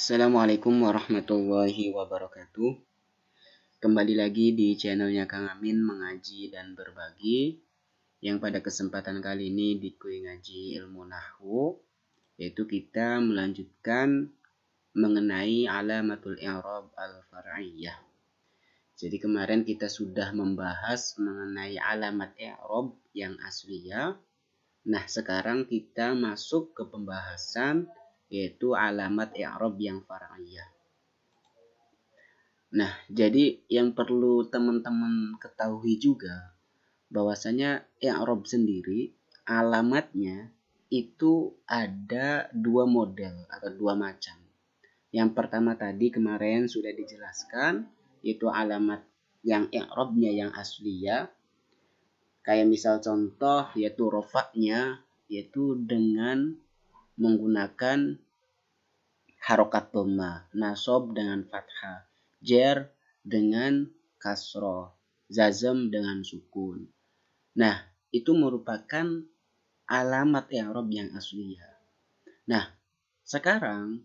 Assalamualaikum warahmatullahi wabarakatuh. Kembali lagi di channelnya Kang Amin mengaji dan berbagi. Yang pada kesempatan kali ini di Kuy Ngaji Ilmu Nahwu, yaitu kita melanjutkan mengenai alamatul i'rab al-far'iyah. Jadi kemarin kita sudah membahas mengenai alamat i'rab yang asliyah. Nah, sekarang kita masuk ke pembahasan yaitu alamat i'rab yang far'iyah. Nah, jadi yang perlu teman-teman ketahui juga bahwasanya i'rab sendiri alamatnya itu ada dua model atau dua macam. Yang pertama tadi kemarin sudah dijelaskan, yaitu alamat yang i'rabnya yang asliyah. Kayak misal contoh yaitu rofaknya yaitu dengan menggunakan harokat dhamma, nasab dengan fathah, jar dengan kasroh, jazm dengan sukun. Nah, itu merupakan alamat i'rab yang asliyah. Nah, sekarang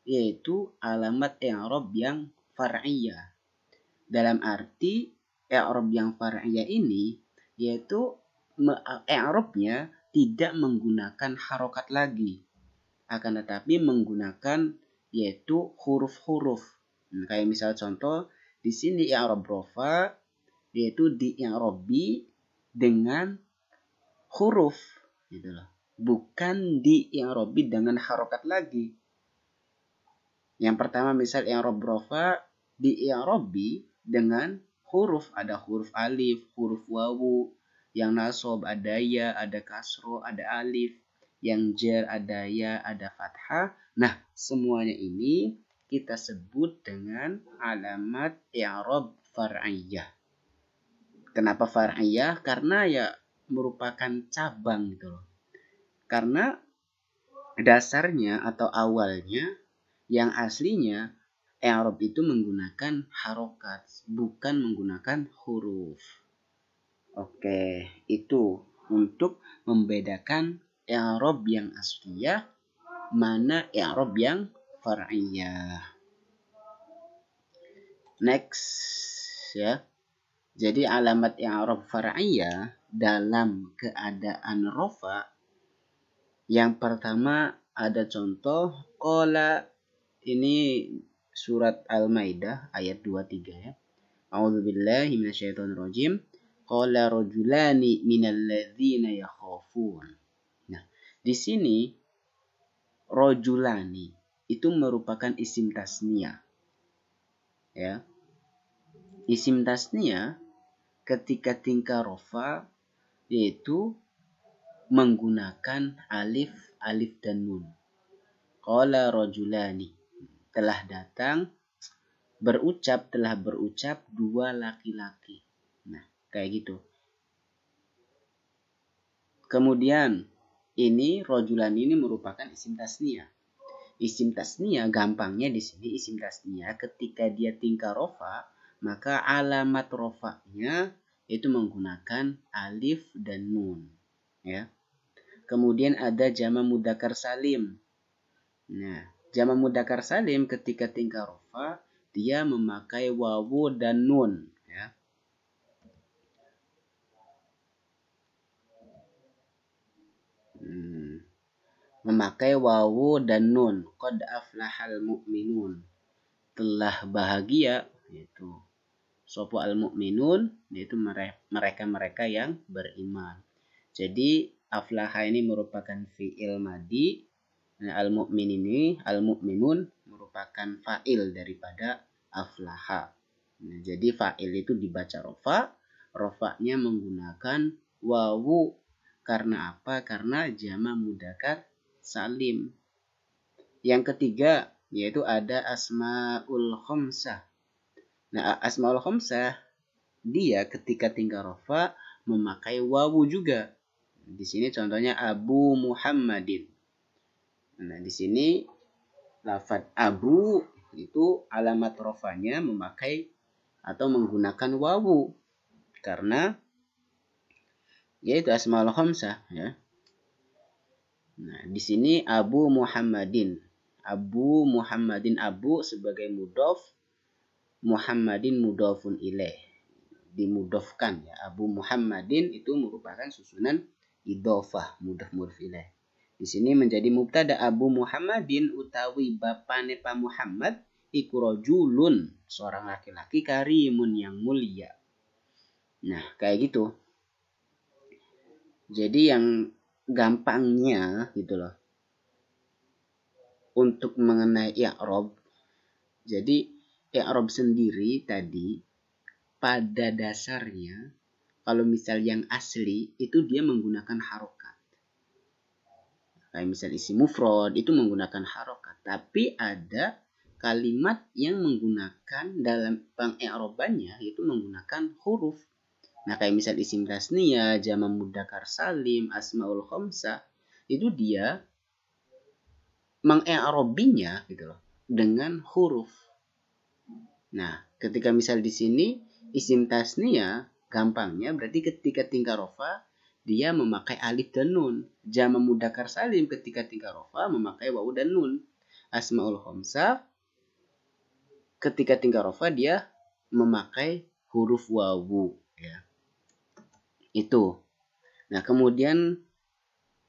yaitu alamat i'rab yang far'iyah. Dalam arti i'rab yang far'iyah ini yaitu i'rabnya tidak menggunakan harokat lagi, akan tetapi menggunakan yaitu huruf-huruf. Nah, kayak misal contoh di sini i'rab rofa yaitu di i'rabi dengan huruf gitu loh. Bukan di i'rabi dengan harokat lagi. Yang pertama misal i'rab rofa di i'rabi dengan huruf, ada huruf alif, huruf wawu, yang nasab ada ya, ada kasro, ada alif, yang jar ada ya, ada fathah. Nah, semuanya ini kita sebut dengan alamat i'rab far'iyah. Kenapa far'iyah? Karena ya merupakan cabang gitu loh. Karena dasarnya atau awalnya yang aslinya i'rab itu menggunakan harokat, bukan menggunakan huruf. Oke, itu untuk membedakan i'rab yang asliyah mana i'rab yang far'iyah. Next ya. Jadi alamat i'rab far'iyah dalam keadaan rofa, yang pertama ada contoh qala, ini surat Al-Maidah ayat 23 ya. A'udzubillahi minasyaitonirrajim. Qala rajulani minal ladzina yakhafun. Nah, di sini rajulani itu merupakan isim tasniyah. Ya. Isim tasniyah ketika tingkah rofa yaitu menggunakan alif dan nun. Qala rajulani, telah datang, telah berucap dua laki-laki. Nah, kayak gitu. Kemudian ini rajulan ini merupakan isim tasniyah. Isim tasniyah gampangnya di sini isim tasniyah ketika dia tingkah rofa, maka alamat rofanya itu menggunakan alif dan nun, ya. Kemudian ada jama mudzakkar salim. Nah, jama mudzakkar salim ketika tingkah rofa dia memakai wawu dan nun, ya. Memakai wawu dan nun. Qad aflahal mu'minun, telah bahagia, yaitu sopo al mu'minun, yaitu mereka yang beriman. Jadi aflaha ini merupakan fi'il madi. Nah, al mu'min ini, al mu'minun merupakan fa'il daripada aflaha. Nah, jadi fa'il itu dibaca rofa, rofanya menggunakan wawu. Karena apa? Karena jama mudzakkar salim. Yang ketiga yaitu ada asmaul khamsah. Nah, asmaul khamsah dia ketika tingkah rofa memakai wawu juga. Di sini contohnya Abu Muhammadin. Nah, di sini lafaz Abu itu alamat rofanya memakai atau menggunakan wawu karena yaitu asmaul khamsah, ya. Nah, di sini Abu Muhammadin. Abu Muhammadin, Abu sebagai mudhof, Muhammadin mudhofun ilaih, dimudhofkan ya. Abu Muhammadin itu merupakan susunan idhofah, mudhof ilaih. Di sini menjadi mubtada, Abu Muhammadin utawi bapane Pa Muhammad iku rajulun, seorang laki-laki, karimun yang mulia. Nah, kayak gitu. Jadi yang gampangnya gitu loh untuk mengenai i'rab. Jadi i'rab sendiri tadi pada dasarnya kalau misal yang asli itu dia menggunakan harokat. Kayak misal isim mufrad itu menggunakan harokat. Tapi ada kalimat yang menggunakan dalam peng-i'rabannya itu menggunakan huruf. Nah, kayak misal isim tasniyah, jamak mudzakkar salim, asmaul khamsah, itu dia meng-i'rabinya gitu loh dengan huruf. Nah, ketika misal di sini isim tasniyah, gampangnya berarti ketika tingkah rofa dia memakai alif dan nun. Jamak mudzakkar salim ketika tingkah rofa memakai wawu dan nun. Asmaul khamsah ketika tingkah rofa dia memakai huruf wawu ya. Itu. Nah, kemudian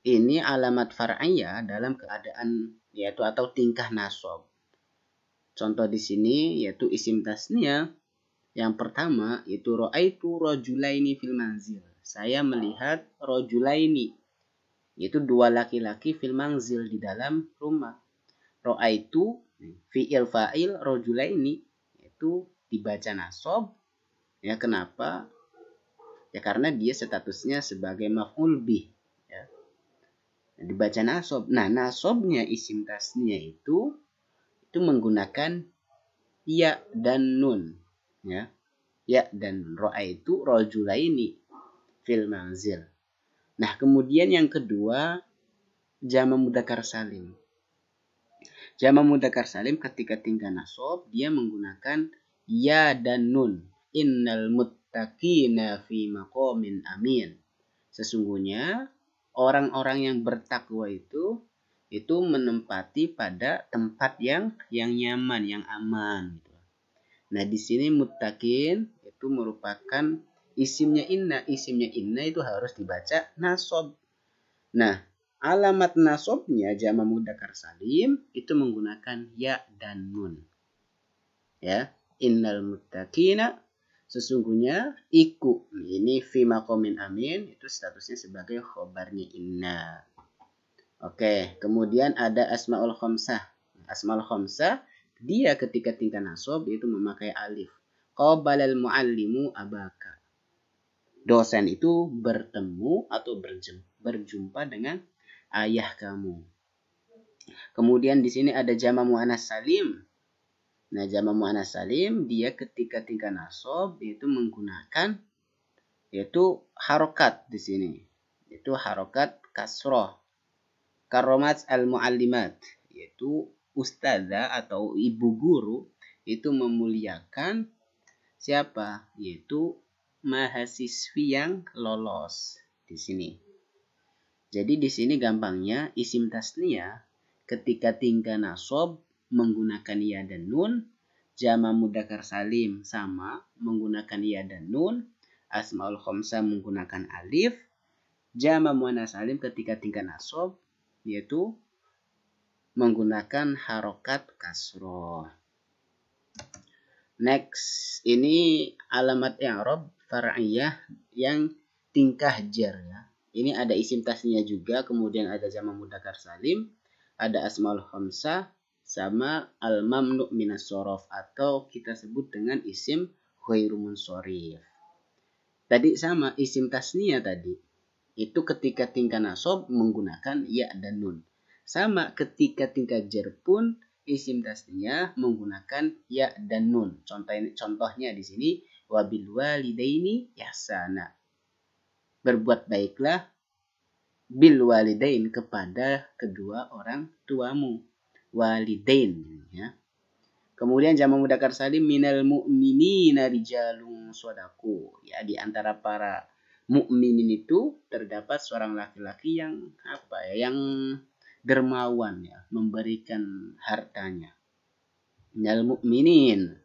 ini alamat far'iyah dalam keadaan yaitu atau tingkah nasab. Contoh di sini yaitu isim tasniyah. Yang pertama itu ra'aitu rajulaini fil manzil. Saya melihat rajulaini, yaitu dua laki-laki fil manzil di dalam rumah. Ra'aitu fi'il fa'il rajulaini itu dibaca nasab. Ya, kenapa? Ya karena dia statusnya sebagai maf'ul bih ya. Dibaca nasab. Nah, nasabnya isim tasniyah itu menggunakan ya dan nun ya. Ya dan ra'aitu rajulaini fil manzil. Nah, kemudian yang kedua jamak mudzakkar salim. Jamak mudzakkar salim ketika tingkah nasab dia menggunakan ya dan nun. Innal muttaqina fi maqamin amin. Sesungguhnya orang-orang yang bertakwa itu menempati pada tempat yang nyaman, yang aman gitu. Nah, di sini muttaqin itu merupakan isimnya inna. Isimnya inna itu harus dibaca nasab. Nah, alamat nasabnya jamak mudzakkar salim itu menggunakan ya dan nun. Ya, innal muttaqina sesungguhnya iku. Ini fi maqamin amin itu statusnya sebagai khobarnya inna. Oke, kemudian ada asmaul khamsah. Asmaul khamsah dia ketika tingkah nasab itu memakai alif. Qabalal muallimu abaka. Dosen itu bertemu atau berjumpa dengan ayah kamu. Kemudian di sini ada jamak muannas salim. Nah, jamak muannas salim dia ketika tingkah nasab itu menggunakan yaitu harokat di sini. Itu harokat kasroh. Karomat al-muallimat yaitu ustazah atau ibu guru itu memuliakan siapa? Yaitu mahasiswi yang lolos di sini. Jadi di sini gampangnya isim tasniyah ketika tingkah nasab menggunakan ya dan nun, jamak mudzakkar salim sama menggunakan ya dan nun, asmaul khamsah menggunakan alif, jamak muannas salim ketika tingkah nasab yaitu menggunakan harokat kasroh. Next, ini alamat i'rab far'iyah yang tingkah jar ya. Ini ada isim tasniyah juga, kemudian ada jamak mudzakkar salim, ada asmaul khamsah sama al-mamnu' minas shorof atau kita sebut dengan isim ghairu munsharif. Tadi sama isim tasniyah tadi. Itu ketika tingkah nasab menggunakan ya dan nun. Sama ketika tingkah jar pun isim tasniyah menggunakan ya dan nun. Contohnya di sini wabil walidaini ihsana. Berbuat baiklah bil walidain kepada kedua orang tuamu. Walidain ya. Kemudian jamak mudzakkar salim minal mu'minina rijalun shadaku. Ya, di antara para mukminin itu terdapat seorang laki-laki yang dermawan ya, memberikan hartanya. Minal mu'minin.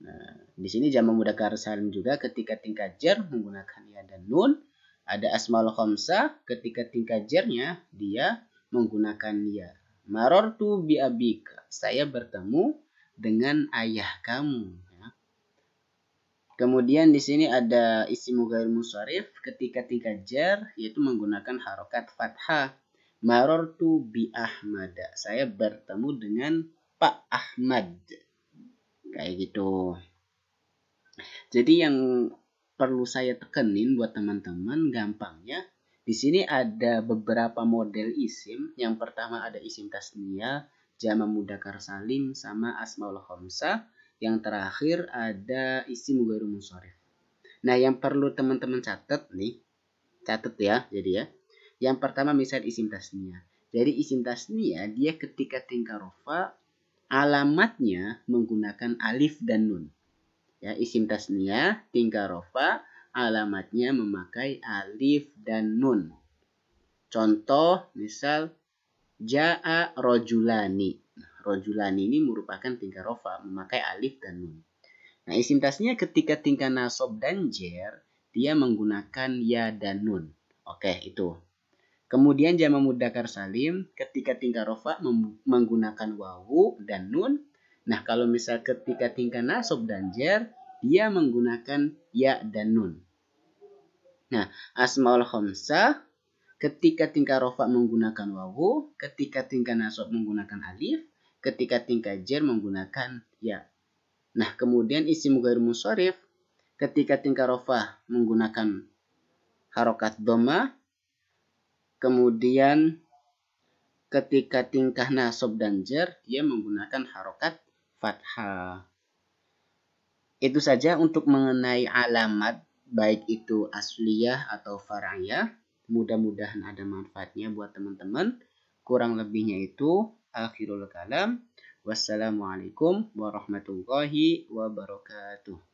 Nah, di sini jamak mudzakkar salim juga ketika tingkat jar menggunakan ya dan nun. Ada asmaul khamsah ketika tingkat jarnya dia menggunakan ya. Marartu bi abika. Saya bertemu dengan ayah kamu. Ya. Kemudian di sini ada isim ghair munsharif ketika tingkat jar yaitu menggunakan harokat fathah. Marartu bi Ahmada. Saya bertemu dengan Pak Ahmad. Kayak gitu. Jadi yang perlu saya tekenin buat teman-teman gampangnya, di sini ada beberapa model isim. Yang pertama ada isim tasniyah, jamak mudzakkar salim, sama asmaul khamsah. Yang terakhir ada isim ghair munsharif. Nah, yang perlu teman-teman catat nih, catat ya, jadi ya. Yang pertama misal isim tasniyah. Jadi isim tasniyah dia ketika tingkah rofa alamatnya menggunakan alif dan nun. Ya, isim tasniyah tingkah rofa alamatnya memakai alif dan nun. Contoh misal ja'a rojulani. Rojulani ini merupakan tingkah rofa memakai alif dan nun. Nah, isim tasniyah ketika tingkah nasab dan jer dia menggunakan ya dan nun. Oke, itu. Kemudian jamak mudzakkar salim ketika tingkah rofa menggunakan wawu dan nun. Nah, kalau misal ketika tingkah nasab dan jar dia menggunakan ya dan nun. Nah, asmaul khamsah ketika tingkah rofa menggunakan wawu, ketika tingkah nasab menggunakan alif, ketika tingkah jar menggunakan ya. Nah, kemudian isim ghair munsharif ketika tingkah rofa menggunakan harokat dhamma, kemudian ketika tingkah nasab dan jar dia menggunakan harokat fathah. Itu saja untuk mengenai alamat baik itu asliyah atau far'iyah. Mudah-mudahan ada manfaatnya buat teman-teman. Kurang lebihnya itu akhirul kalam. Wassalamualaikum warahmatullahi wabarakatuh.